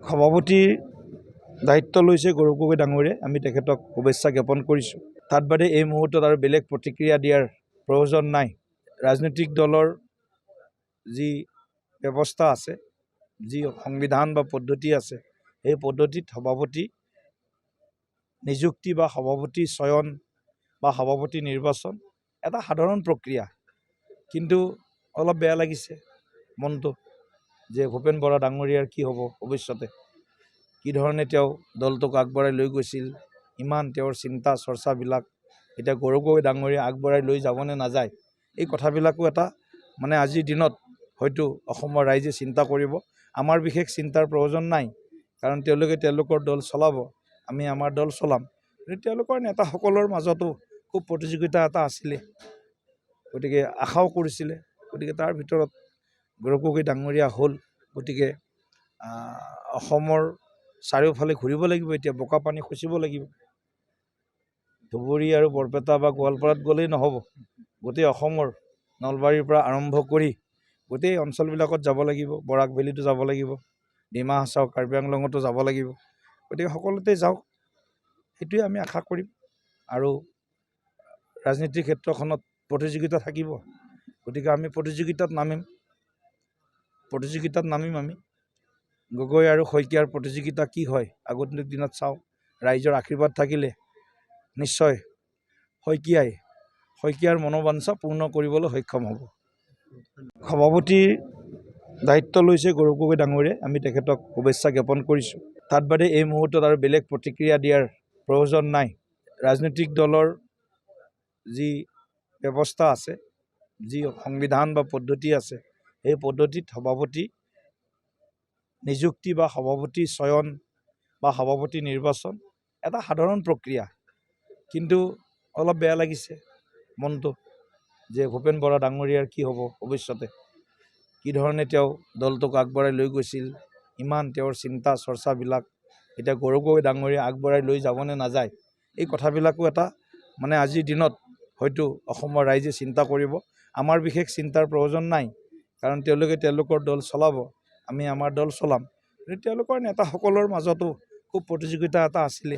সভাপতিৰ দায়িত্ব লৈছে গৌৰৱ গগৈ ডাঙৰীয়াই। আমি তেখেতক শুভেচ্ছা জ্ঞাপন কৰিছোঁ। তাত বাদে এই মুহূৰ্তত আৰু বেলেগ প্ৰতিক্ৰিয়া দিয়াৰ প্ৰয়োজন নাই। ৰাজনৈতিক দলৰ যি ব্যৱস্থা আছে, যি সংবিধান বা পদ্ধতি আছে, এই পদ্ধতিত সভাপতি নিযুক্তি বা সভাপতি চয়ন বা সভাপতি নিৰ্বাচন এটা সাধাৰণ প্ৰক্ৰিয়া। কিন্তু অলপ বেয়া লাগিছে মনটো যে ভূপেন বৰা ডাঙৰীয়াৰ কি হ'ব ভৱিষ্যতে, কি ধৰণে তেওঁ দলটোক আগবঢ়াই লৈ গৈছিল, ইমান তেওঁৰ চিন্তা চৰ্চাবিলাক এতিয়া গৌৰৱ গগৈ ডাঙৰীয়া আগবঢ়াই লৈ যাবনে নাযায়, এই কথাবিলাকো এটা আজিৰ দিনত হয়তো অসমৰ ৰাইজে চিন্তা কৰিব। আমাৰ বিশেষ চিন্তাৰ প্ৰয়োজন নাই, কাৰণ তেওঁলোকে তেওঁলোকৰ দল চলাব, আমি আমাৰ দল চলাম। কিন্তু তেওঁলোকৰ নেতাসকলৰ মাজতো খুব প্ৰতিযোগিতা এটা আছিলে, গতিকে আশাও কৰিছিলে। গতিকে তাৰ ভিতৰত গৌৰৱ গগৈ ডাঙৰীয়া হ'ল। গতিকে অসমৰ চাৰিওফালে ঘূৰিব লাগিব, এতিয়া বোকা পানী খচিব লাগিব। ধুবুৰী আৰু বৰপেটা বা গোৱালপাৰাত গ'লেই নহ'ব, গোটেই অসমৰ নলবাৰীৰ পৰা আৰম্ভ কৰি গোটেই অঞ্চলবিলাকত যাব লাগিব। বৰাক ভেলীতো যাব লাগিব, ডিমা হাছাও কাৰ্বি আংলঙতো যাব লাগিব। গতিকে সকলোতে যাওক, সেইটোৱে আমি আশা কৰিম। আৰু ৰাজনীতিৰ ক্ষেত্ৰখনত প্ৰতিযোগিতা থাকিব, গতিকে আমি প্ৰতিযোগিতাত নামিম আমি। গগৈ আৰু শইকীয়াৰ প্ৰতিযোগিতা কি হয় আগন্তুক দিনত চাওঁ। ৰাইজৰ আশীৰ্বাদ থাকিলে নিশ্চয় শইকীয়াৰ মনোবাঞ্ছা পূৰ্ণ কৰিবলৈ সক্ষম হ'ব। সভাপতিৰ দায়িত্ব লৈছে গৌৰৱ গগৈ ডাঙৰীয়াই। আমি তেখেতক শুভেচ্ছা জ্ঞাপন কৰিছোঁ। তাত বাদে এই মুহূৰ্তত আৰু বেলেগ প্ৰতিক্ৰিয়া দিয়াৰ প্ৰয়োজন নাই। ৰাজনৈতিক দলৰ যি ব্যৱস্থা আছে, যি সংবিধান বা পদ্ধতি আছে, এই পদ্ধতিত সভাপতি নিযুক্তি বা সভাপতি চয়ন বা সভাপতি নিৰ্বাচন এটা সাধাৰণ প্ৰক্ৰিয়া। কিন্তু অলপ বেয়া লাগিছে মনটো যে ভূপেন বৰা ডাঙৰীয়াৰ কি হ'ব ভৱিষ্যতে, কি ধৰণে তেওঁ দলটোক আগবঢ়াই লৈ গৈছিল, ইমান তেওঁৰ চিন্তা চৰ্চাবিলাক এতিয়া গৌৰৱ গগৈ ডাঙৰীয়া আগবঢ়াই লৈ যাবনে নাযায়, এই কথাবিলাকো এটা আজিৰ দিনত হয়তো অসমৰ ৰাইজে চিন্তা কৰিব। আমাৰ বিশেষ চিন্তাৰ প্ৰয়োজন নাই, কাৰণ তেওঁলোকে তেওঁলোকৰ দল চলাব, আমি আমাৰ দল চলাম। কিন্তু তেওঁলোকৰ নেতাসকলৰ মাজতো খুব প্ৰতিযোগিতা এটা আছিলে,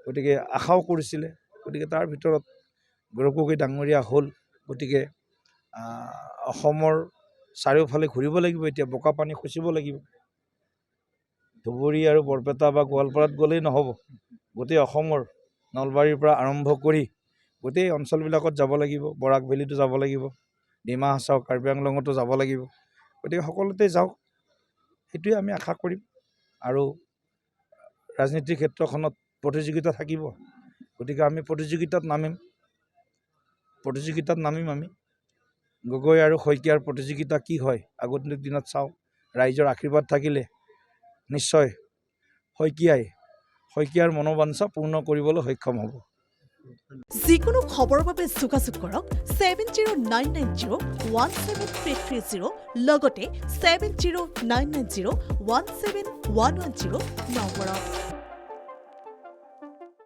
গতিকে আশাও কৰিছিলে। গতিকে তাৰ ভিতৰত গৌৰৱ গগৈ ডাঙৰীয়া হ'ল। গতিকে অসমৰ চাৰিওফালে ঘূৰিব লাগিব, এতিয়া বোকা পানী খচিব লাগিব। ধুবুৰী আৰু বৰপেটা বা গোৱালপাৰাত গ'লেই নহ'ব, গোটেই অসমৰ নলবাৰীৰ পৰা আৰম্ভ কৰি গোটেই অঞ্চলবিলাকত যাব লাগিব। বৰাক ভেলীতো যাব লাগিব, ডিমা হাছাও কাৰ্বি আংলঙতো যাব লাগিব। গতিকে সকলোতে যাওক, সেইটোৱে আমি আশা কৰিম। আৰু ৰাজনীতিৰ ক্ষেত্ৰখনত প্ৰতিযোগিতা থাকিব, গতিকে আমি প্ৰতিযোগিতাত নামিম আমি। গগৈ আৰু শইকীয়াৰ প্ৰতিযোগিতা কি হয় আগন্তুক দিনত চাওঁ। ৰাইজৰ আশীৰ্বাদ থাকিলে নিশ্চয় শইকীয়াৰ মনোবাঞ্ছা পূৰ্ণ কৰিবলৈ সক্ষম হ'ব। যিকোনো খবৰৰ বাবে যোগাযোগ কৰক 7099017330 লগতে 7099017110 নম্বৰত।